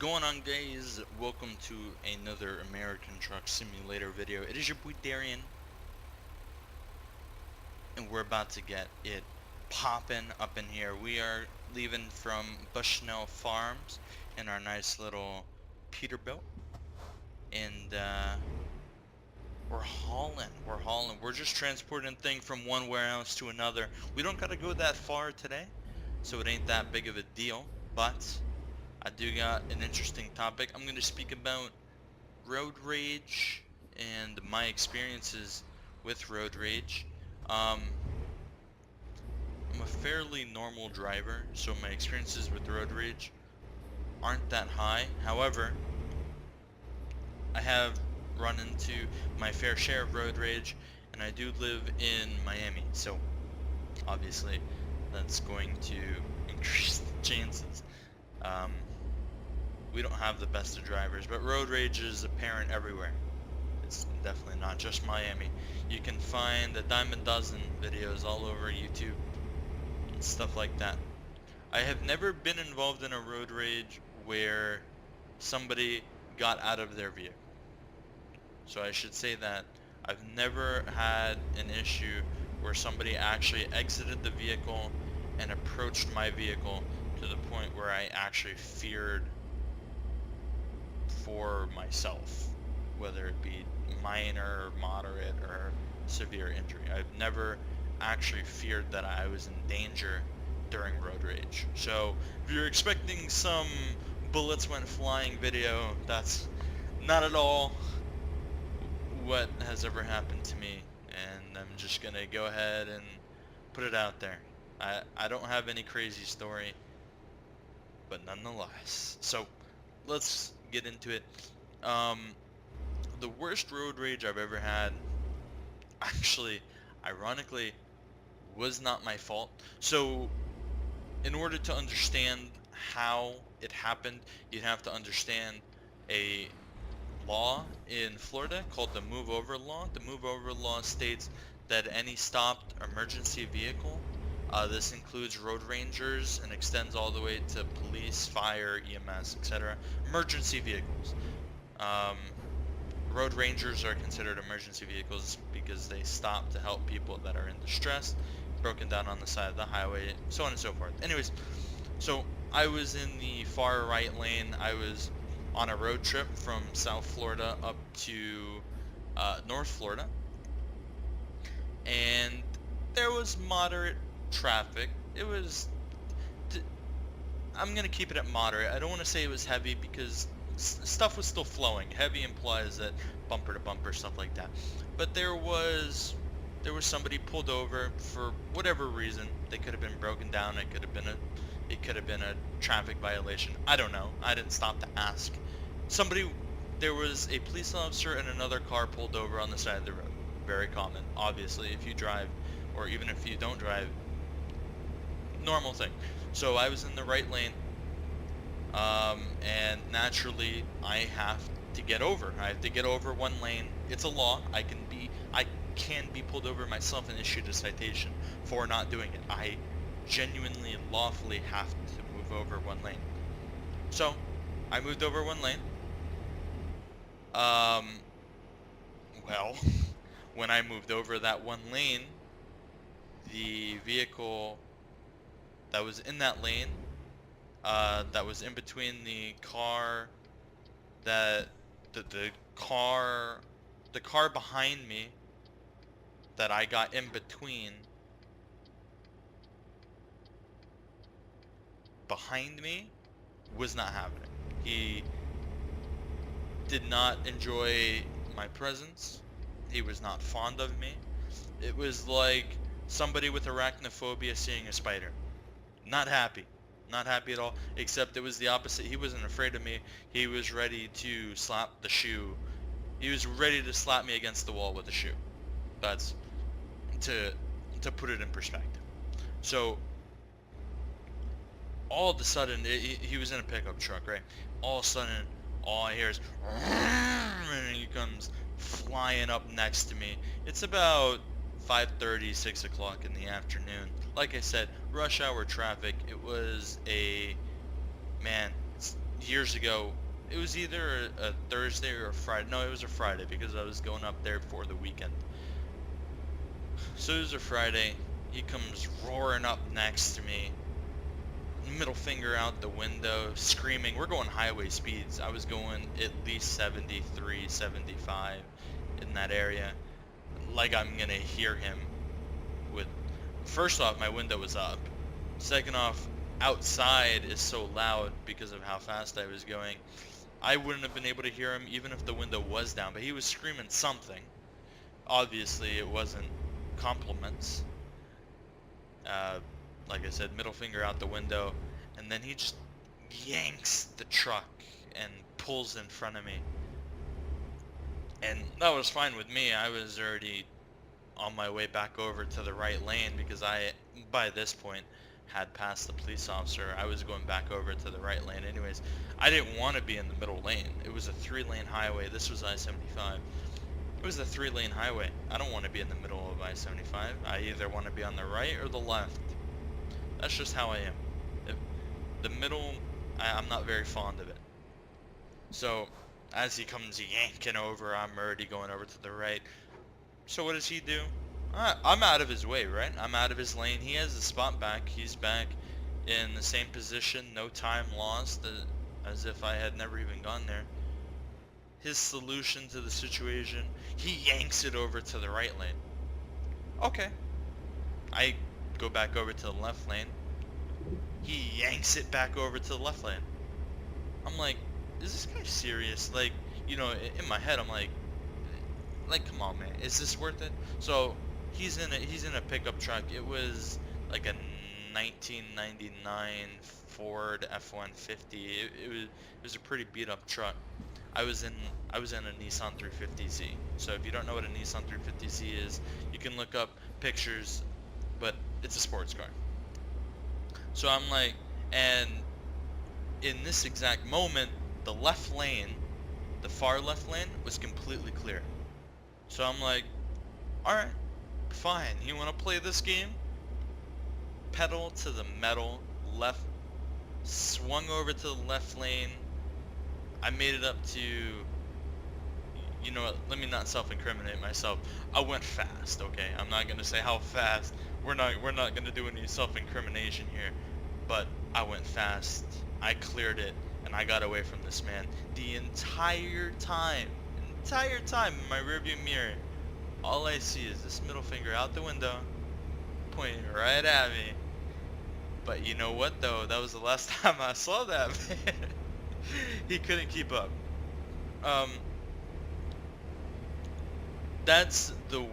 Going on, guys? Welcome to another American Truck Simulator video. It is your boy Darian, and we're about to get it popping up in here. We are leaving from Bushnell Farms in our nice little Peterbilt, and we're hauling. We're just transporting things from one warehouse to another. We don't gotta go that far today, so it ain't that big of a deal. But I do got an interesting topic. I'm gonna speak about road rage and my experiences with road rage. Um, I'm a fairly normal driver, so my experiences with road rage aren't that high. However, I have run into my fair share of road rage, and I do live in Miami, so obviously that's going to increase the chances. Um, we don't have the best of drivers, but road rage is apparent everywhere. It's definitely not just Miami. You can find a dime a dozen videos all over YouTube and stuff like that. I have never been involved in a road rage where somebody got out of their vehicle. So I should say that I've never had an issue where somebody actually exited the vehicle and approached my vehicle to the point where I actually feared for myself, whether it be minor, moderate, or severe injury. I've never actually feared that I was in danger during road rage. So if you're expecting some bullets went flying video, that's not at all what has ever happened to me, and I'm just gonna go ahead and put it out there. I don't have any crazy story, but nonetheless. So let's get into it. The worst road rage I've ever had, actually, ironically, was not my fault. So in order to understand how it happened, you'd have to understand a law in Florida called the Move Over Law. The Move Over Law states that any stopped emergency vehicle, this includes road rangers and extends all the way to police, fire, EMS, etc. Emergency vehicles. Road rangers are considered emergency vehicles because they stop to help people that are in distress, broken down on the side of the highway, so on and so forth. Anyways, so I was in the far right lane. I was on a road trip from South Florida up to North Florida, and there was moderate traffic. It was, I'm gonna keep it at moderate. I don't want to say it was heavy because stuff was still flowing. Heavy implies that bumper to bumper, stuff like that. But there was somebody pulled over for whatever reason. They could have been broken down. It could have been a traffic violation. I don't know. I didn't stop to ask. There was a police officer and another car pulled over on the side of the road. Very common, obviously, if you drive, or even if you don't drive. Normal thing. So I was in the right lane, and naturally I have to get over. I have to get over one lane. It's a law. I can be pulled over myself and issued a citation for not doing it. I genuinely, lawfully have to move over one lane. So I moved over one lane. Well, when I moved over that one lane, the vehicle that was in that lane, that was in between the car, the car behind me, that I got in between, behind me, was not having it. He did not enjoy my presence. He was not fond of me. It was like somebody with arachnophobia seeing a spider. Not happy. Not happy at all, except it was the opposite. He wasn't afraid of me. He was ready to slap the shoe. He was ready to slap me against the wall with the shoe. That's to put it in perspective. So all of a sudden, he was in a pickup truck, right? All of a sudden, all I hear is, and he comes flying up next to me. It's about 5:30, 6 o'clock in the afternoon. Like I said, rush hour traffic. It was a, man, years ago. It was either a Thursday or a Friday. No, it was a Friday because I was going up there for the weekend. So it was a Friday. He comes roaring up next to me, middle finger out the window, screaming. We're going highway speeds. I was going at least 73, 75 in that area. Like I'm gonna hear him with... First off, my window was up. Second off, outside is so loud because of how fast I was going. I wouldn't have been able to hear him even if the window was down, but he was screaming something. Obviously, it wasn't compliments. Like I said, middle finger out the window, and then he just yanks the truck and pulls in front of me. And that was fine with me. I was already on my way back over to the right lane because I, by this point, had passed the police officer. I was going back over to the right lane anyways. I didn't want to be in the middle lane. It was a 3-lane highway. This was I-75. It was a 3-lane highway. I don't want to be in the middle of I-75. I either want to be on the right or the left. That's just how I am. The middle, I'm not very fond of it. So, as he comes yanking over, I'm already going over to the right. So what does he do? I'm out of his way, right? I'm out of his lane. He has the spot back. He's back in the same position, no time lost, as if I had never even gone there. His solution to the situation, he yanks it over to the right lane. Okay. I go back over to the left lane. He yanks it back over to the left lane. I'm like, is this guy serious? Like, you know, in my head, I'm like, come on, man, is this worth it? So he's in a pickup truck. It was like a 1999 Ford F-150. It was a pretty beat up truck. I was in a Nissan 350Z. So if you don't know what a Nissan 350Z is, you can look up pictures, but it's a sports car. So I'm like, and in this exact moment, the left lane, the far left lane, was completely clear. So I'm like, alright, fine, you want to play this game? Pedal to the metal, left, swung over to the left lane. I made it up to, you know what, let me not self-incriminate myself. I went fast, okay? I'm not going to say how fast. We're not going to do any self-incrimination here. But I went fast. I cleared it, and I got away from this man. The entire time in my rearview mirror, all I see is this middle finger out the window, pointing right at me. But you know what though? That was the last time I saw that man. He couldn't keep up. That's the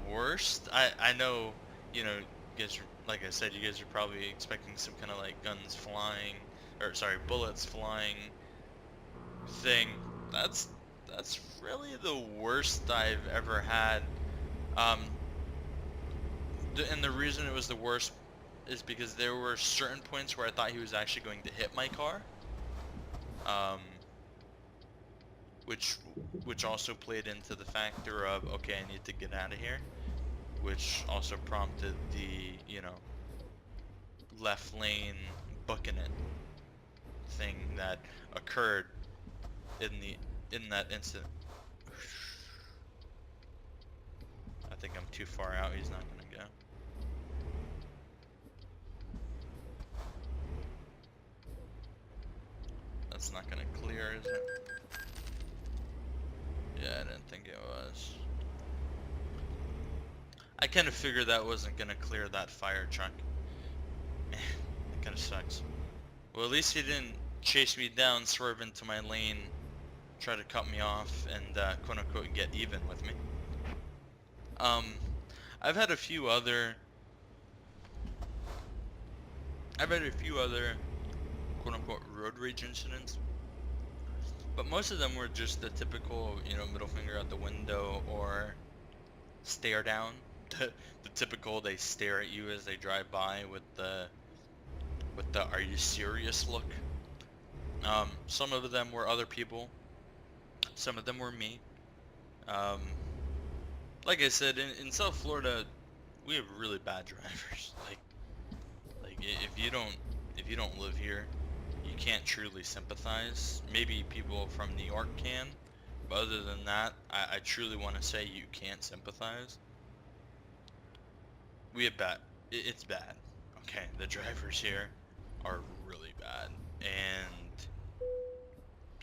worst. I know, you know, you guys, like I said, you guys are probably expecting some kind of like guns flying, or sorry, bullets flying thing. That's really the worst I've ever had. And the reason it was the worst is because there were certain points where I thought he was actually going to hit my car. Which also played into the factor of, okay, I need to get out of here, which also prompted the, you know, left lane booking it thing that occurred in that incident. I think I'm too far out. He's not gonna go. That's not gonna clear, is it? Yeah, I didn't think it was. I kind of figured that wasn't gonna clear that fire truck. It kind of sucks. Well, at least he didn't chase me down, swerve into my lane, try to cut me off, and quote unquote get even with me. I've had a few other quote unquote road rage incidents, but most of them were just the typical, you know, middle finger out the window or stare down. The typical, they stare at you as they drive by with the are you serious look. Some of them were other people, some of them were me. Like I said, in South Florida, we have really bad drivers. Like if you don't live here, you can't truly sympathize. Maybe people from New York can, but other than that, I truly want to say you can't sympathize. We have bad. It's bad. Okay, the drivers here are really bad, and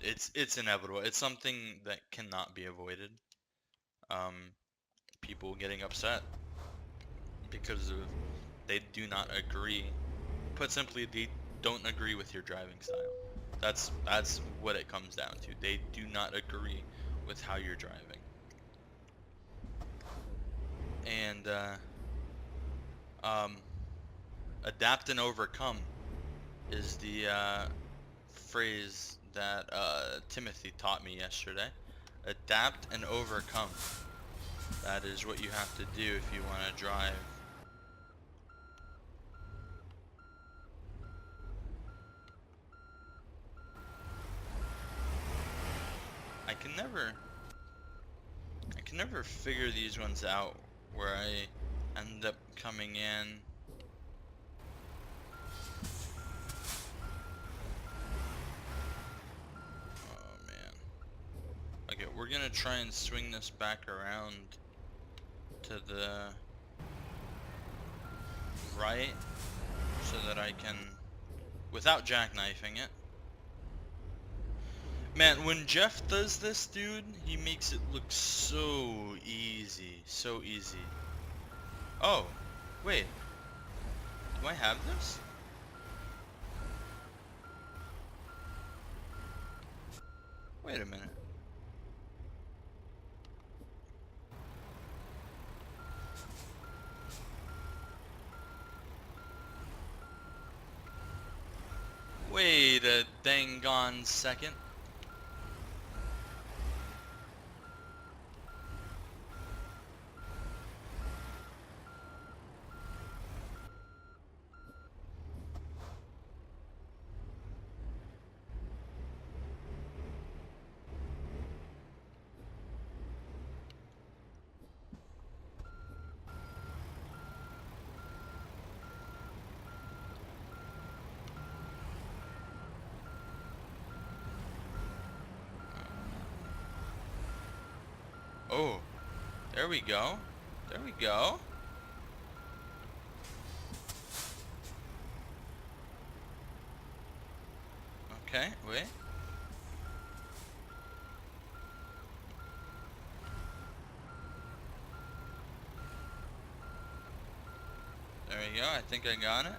it's inevitable. It's something that cannot be avoided. People getting upset because of they do not agree. Put simply, they don't agree with your driving style. That's what it comes down to. They do not agree with how you're driving. And adapt and overcome is the phrase that Timothy taught me yesterday. Adapt and overcome. That is what you have to do if you want to drive. I can never figure these ones out where I end up coming in. Oh man. Okay, we're gonna try and swing this back around to the right so that I can, without jackknifing it. Man, when Jeff does this, dude, he makes it look so easy. So easy. Oh, wait. Do I have this? Wait a minute. Wait a dang gone second. Oh, there we go. There we go. Okay, wait. There we go. I think I got it.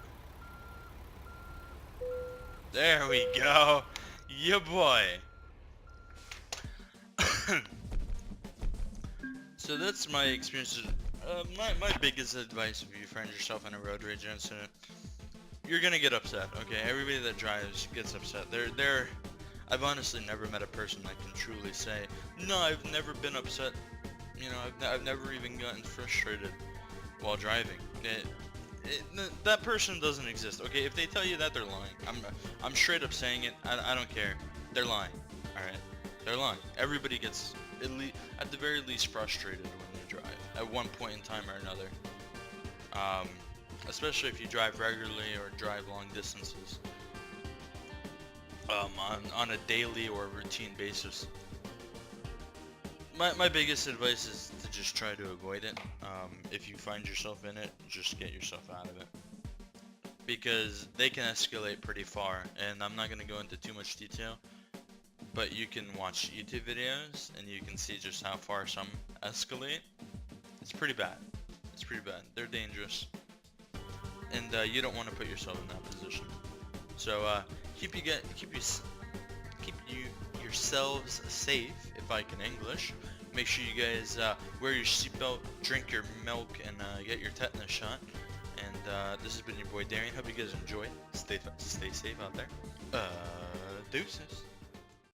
There we go. Yeah, boy. So that's my experiences. My biggest advice if you find yourself in a road rage incident, you're gonna get upset. Okay, everybody that drives gets upset. I've honestly never met a person that can truly say, no, I've never been upset. You know, I've never even gotten frustrated while driving. That person doesn't exist. Okay, if they tell you that, they're lying. I'm straight up saying it. I don't care. They're lying. All right, they're lying. Everybody gets at the very least frustrated when they drive at one point in time or another. Especially if you drive regularly or drive long distances. On a daily or routine basis. My biggest advice is to just try to avoid it. If you find yourself in it, just get yourself out of it. Because they can escalate pretty far, and I'm not going to go into too much detail, but you can watch YouTube videos, and you can see just how far some escalate. It's pretty bad. It's pretty bad. They're dangerous. And you don't want to put yourself in that position. So keep yourselves safe, if I can English. Make sure you guys wear your seatbelt, drink your milk, and get your tetanus shot. And this has been your boy Darian. Hope you guys enjoy. Stay safe out there. Deuces.